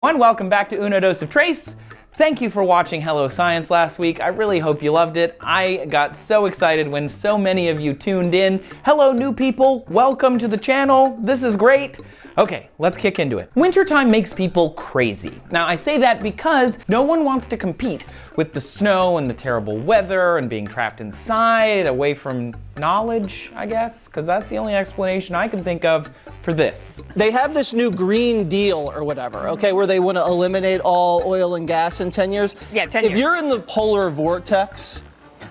everyone, welcome back to Uno Dose of Trace. Thank you for watching Hello Science last week. I really hope you loved it. I got so excited when so many of you tuned in. Hello new people, welcome to the channel. This is great. Okay, let's kick into it. Wintertime makes people crazy. Now I say that because no one wants to compete with the snow and the terrible weather and being trapped inside, away from knowledge, I guess, because that's the only explanation I can think of for this. They have this new Green Deal or whatever, okay, where they want to eliminate all oil and gas in 10 years. Yeah, 10 years. If you're in the polar vortex,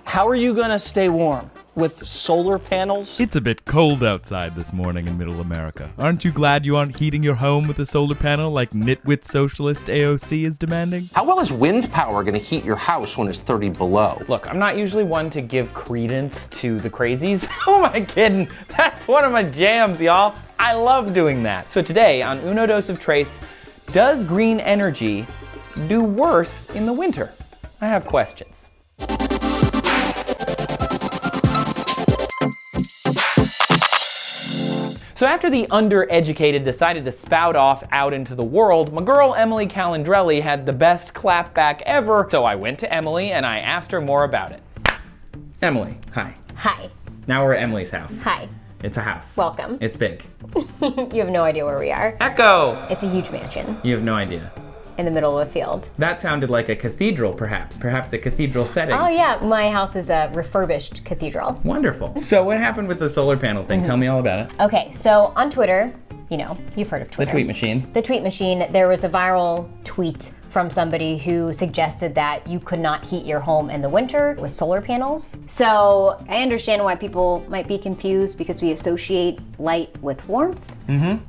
how are you going to stay warm? With solar panels? It's a bit cold outside this morning in Middle America. Aren't you glad you aren't heating your home with a solar panel like nitwit socialist AOC is demanding? How well is wind power going to heat your house when it's 30 below? Look, I'm not usually one to give credence to the crazies. Who am I kidding? That's one of my jams, y'all. I love doing that. So today on Uno Dose of Trace, does green energy do worse in the winter? I have questions. So after the undereducated decided to spout off out into the world, my girl Emily Calandrelli had the best clapback ever, so I went to Emily and I asked her more about it. Emily, hi. Hi. Now we're at Emily's house. Hi. It's a house. Welcome. It's big. You have no idea where we are. Echo! It's a huge mansion You have no idea. in the middle of a field. That sounded like a cathedral, perhaps. Perhaps a cathedral setting. Oh yeah, my house is a refurbished cathedral. Wonderful. So what happened with the solar panel thing? Tell me all about it. Okay, so on Twitter, you know, you've heard of The Twitter. tweet machine. The tweet machine, there was a viral tweet from somebody who suggested that you could not heat your home in the winter with solar panels. So I understand why people might be confused because we associate light with warmth,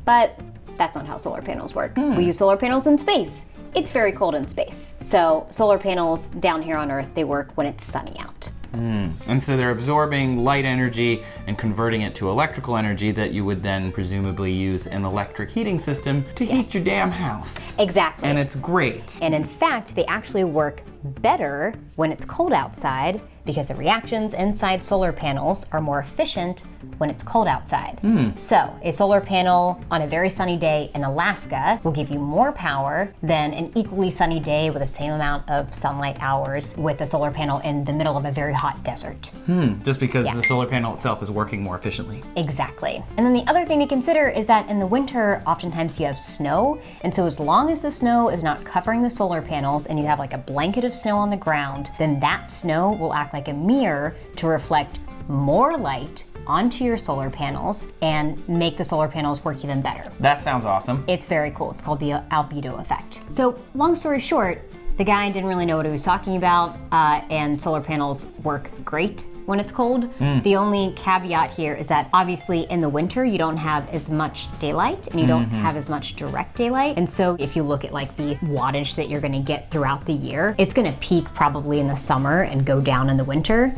but that's not how solar panels work. We use solar panels in space. It's very cold in space. So solar panels down here on Earth, they work when it's sunny out. And so they're absorbing light energy and converting it to electrical energy that you would then presumably use an electric heating system to heat your damn house. Exactly. And it's great. And in fact, they actually work better when it's cold outside because the reactions inside solar panels are more efficient when it's cold outside. So a solar panel on a very sunny day in Alaska will give you more power than an equally sunny day with the same amount of sunlight hours with a solar panel in the middle of a very hot desert. Just because the solar panel itself is working more efficiently. Exactly. And then the other thing to consider is that in the winter, oftentimes you have snow. And so as long as the snow is not covering the solar panels and you have like a blanket of snow on the ground, then that snow will act like a mirror to reflect more light onto your solar panels and make the solar panels work even better. That sounds awesome. It's very cool. It's called the albedo effect. So long story short, the guy didn't really know what he was talking about, and solar panels work great when it's cold. The only caveat here is that obviously in the winter you don't have as much daylight and you don't have as much direct daylight. And so if you look at like the wattage that you're gonna get throughout the year, it's gonna peak probably in the summer and go down in the winter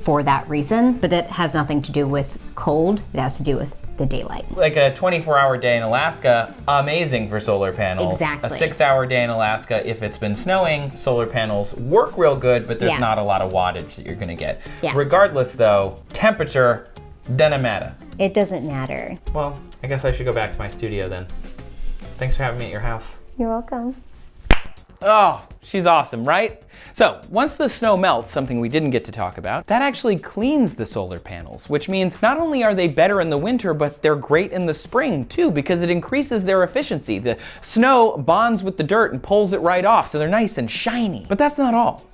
for that reason. But that has nothing to do with cold, it has to do with the daylight. Like a 24-hour day in Alaska, amazing for solar panels. Exactly. A 6-hour day in Alaska, if it's been snowing, solar panels work real good, but there's not a lot of wattage that you're gonna get. Regardless though, temperature doesn't matter. It doesn't matter. Well, I guess I should go back to my studio then. Thanks for having me at your house. You're welcome. Oh, she's awesome, right? So once the snow melts, something we didn't get to talk about, that actually cleans the solar panels, which means not only are they better in the winter, but they're great in the spring too, because it increases their efficiency. The snow bonds with the dirt and pulls it right off, so they're nice and shiny. But that's not all.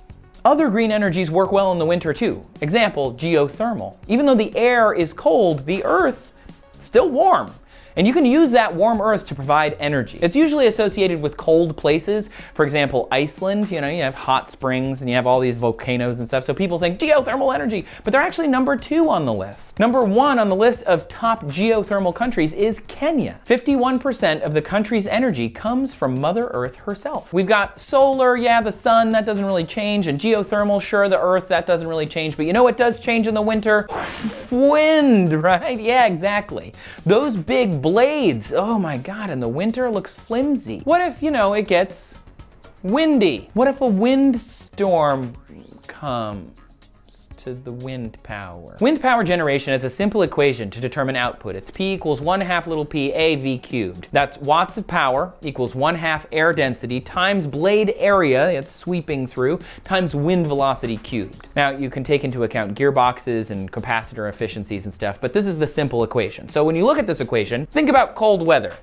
Other green energies work well in the winter too. Example, geothermal. Even though the air is cold, the earth is still warm. And you can use that warm earth to provide energy. It's usually associated with cold places. For example, Iceland, you have hot springs and you have all these volcanoes and stuff. So people think geothermal energy, but they're actually number 2 on the list. Number 1 on the list of top geothermal countries is Kenya. 51% of the country's energy comes from Mother Earth herself. We've got solar, the sun, that doesn't really change, and geothermal, sure, the earth, that doesn't really change, but you know what does change in the winter? Wind, right? Yeah, exactly. Those big blades, oh my God, in the winter looks flimsy. What if, it gets windy? What if a windstorm comes to the wind power. Wind power generation has a simple equation to determine output. It's P equals 1/2 little p AV cubed. That's watts of power equals 1/2 air density times blade area, it's sweeping through, times wind velocity cubed. Now, you can take into account gearboxes and capacitor efficiencies and stuff, but this is the simple equation. So when you look at this equation, think about cold weather.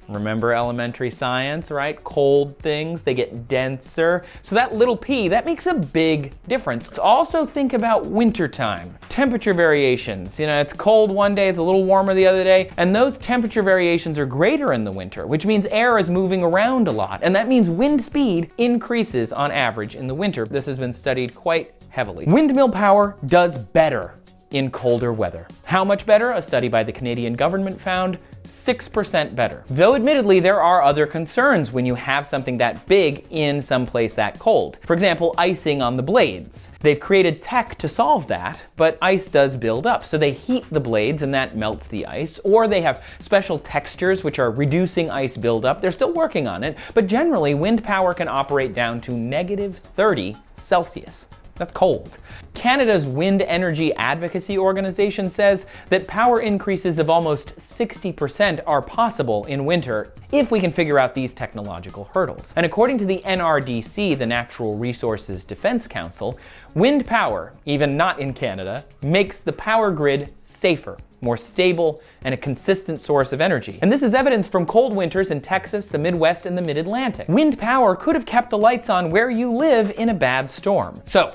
Remember elementary science, right? Cold things, they get denser. So that little p, that makes a big difference. Also think about wintertime. Temperature variations. You know, it's cold one day, it's a little warmer the other day, and those temperature variations are greater in the winter, which means air is moving around a lot. And that means wind speed increases on average in the winter. This has been studied quite heavily. Windmill power does better in colder weather. How much better? A study by the Canadian government found 6% better. Though admittedly, there are other concerns when you have something that big in some place that cold. For example, icing on the blades. They've created tech to solve that, but ice does build up. So they heat the blades and that melts the ice, or they have special textures which are reducing ice buildup. They're still working on it, but generally wind power can operate down to -30 Celsius. That's cold. Canada's Wind Energy Advocacy Organization says that power increases of almost 60% are possible in winter if we can figure out these technological hurdles. And according to the NRDC, the Natural Resources Defense Council, wind power, even not in Canada, makes the power grid safer, more stable, and a consistent source of energy. And this is evidence from cold winters in Texas, the Midwest, and the Mid-Atlantic. Wind power could have kept the lights on where you live in a bad storm. So,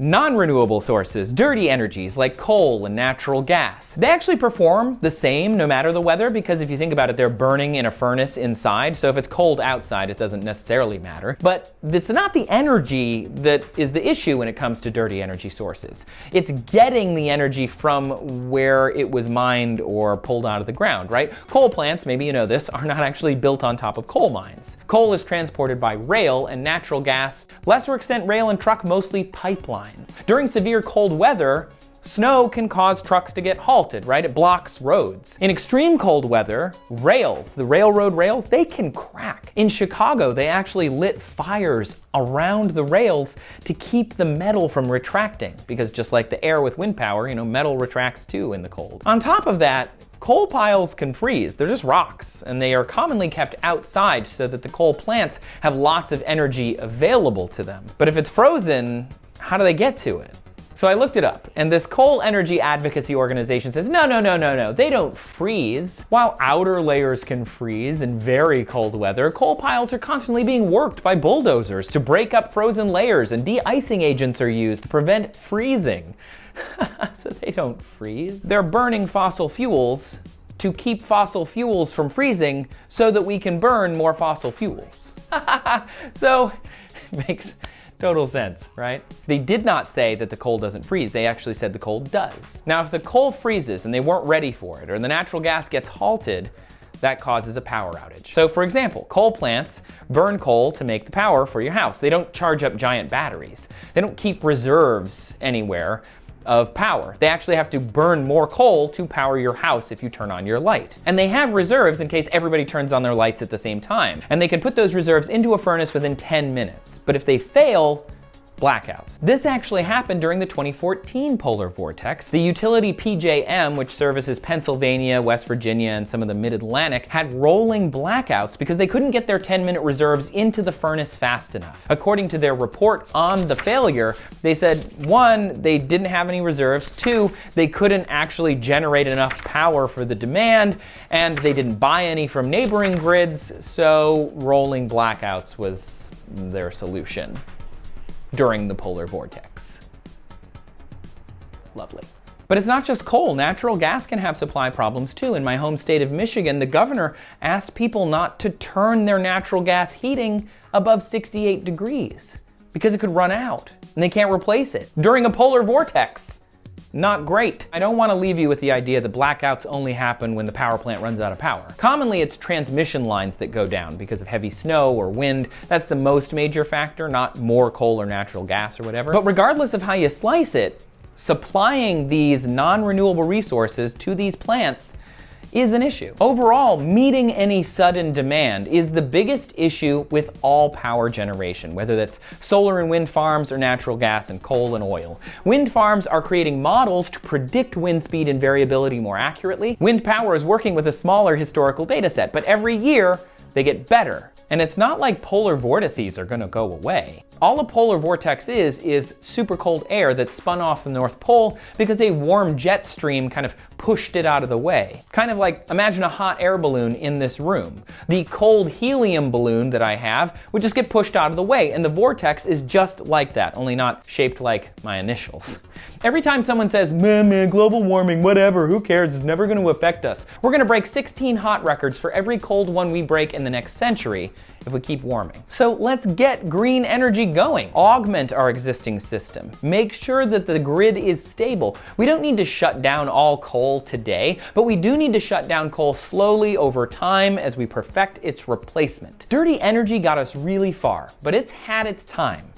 non-renewable sources, dirty energies like coal and natural gas, they actually perform the same no matter the weather, because if you think about it, they're burning in a furnace inside, so if it's cold outside, it doesn't necessarily matter. But it's not the energy that is the issue when it comes to dirty energy sources. It's getting the energy from where it was mined or pulled out of the ground, right? Coal plants, maybe you know this, are not actually built on top of coal mines. Coal is transported by rail, and natural gas, lesser extent rail and truck, mostly pipeline. During severe cold weather, snow can cause trucks to get halted, right? It blocks roads. In extreme cold weather, rails, the railroad rails, they can crack. In Chicago, they actually lit fires around the rails to keep the metal from retracting, because just like the air with wind power, you know, metal retracts too in the cold. On top of that, coal piles can freeze. They're just rocks, and they are commonly kept outside so that the coal plants have lots of energy available to them. But if it's frozen, how do they get to it? So I looked it up, and this coal energy advocacy organization says, no, they don't freeze. While outer layers can freeze in very cold weather, coal piles are constantly being worked by bulldozers to break up frozen layers, and de-icing agents are used to prevent freezing. So they don't freeze. They're burning fossil fuels to keep fossil fuels from freezing so that we can burn more fossil fuels. So it makes total sense, right? They did not say that the coal doesn't freeze. They actually said the coal does. Now, if the coal freezes and they weren't ready for it, or the natural gas gets halted, that causes a power outage. So for example, coal plants burn coal to make the power for your house. They don't charge up giant batteries. They don't keep reserves anywhere of power. They actually have to burn more coal to power your house if you turn on your light. And they have reserves in case everybody turns on their lights at the same time. And they can put those reserves into a furnace within 10 minutes. But if they fail, blackouts. This actually happened during the 2014 polar vortex. The utility PJM, which services Pennsylvania, West Virginia, and some of the Mid-Atlantic, had rolling blackouts because they couldn't get their 10-minute reserves into the furnace fast enough. According to their report on the failure, they said, 1, they didn't have any reserves, 2, they couldn't actually generate enough power for the demand, and they didn't buy any from neighboring grids, so rolling blackouts was their solution during the polar vortex. Lovely. But it's not just coal. Natural gas can have supply problems too. In my home state of Michigan, the governor asked people not to turn their natural gas heating above 68 degrees because it could run out and they can't replace it during a polar vortex. Not great. I don't want to leave you with the idea that blackouts only happen when the power plant runs out of power. Commonly, it's transmission lines that go down because of heavy snow or wind. That's the most major factor, not more coal or natural gas or whatever. But regardless of how you slice it, supplying these non-renewable resources to these plants is an issue. Overall, meeting any sudden demand is the biggest issue with all power generation, whether that's solar and wind farms or natural gas and coal and oil. Wind farms are creating models to predict wind speed and variability more accurately. Wind power is working with a smaller historical data set, but every year they get better. And it's not like polar vortices are going to go away. All a polar vortex is super cold air that's spun off the North Pole because a warm jet stream kind of pushed it out of the way. Kind of like, imagine a hot air balloon in this room. The cold helium balloon that I have would just get pushed out of the way, and the vortex is just like that, only not shaped like my initials. Every time someone says, man, global warming, whatever, who cares, it's never going to affect us, we're going to break 16 hot records for every cold one we break in the next century if we keep warming. So let's get green energy going. Augment our existing system. Make sure that the grid is stable. We don't need to shut down all coal today, but we do need to shut down coal slowly over time as we perfect its replacement. Dirty energy got us really far, but it's had its time.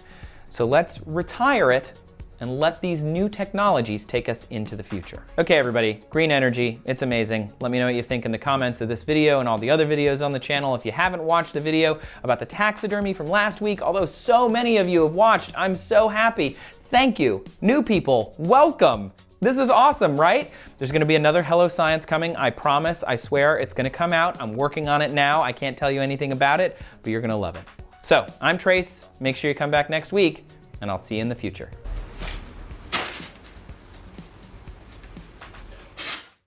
So let's retire it and let these new technologies take us into the future. Okay, everybody, green energy, it's amazing. Let me know what you think in the comments of this video and all the other videos on the channel. If you haven't watched the video about the taxidermy from last week, although so many of you have watched, I'm so happy. Thank you. New people, welcome. This is awesome, right? There's gonna be another Hello Science coming, I promise, I swear, it's gonna come out. I'm working on it now. I can't tell you anything about it, but you're gonna love it. So, I'm Trace. Make sure you come back next week, and I'll see you in the future.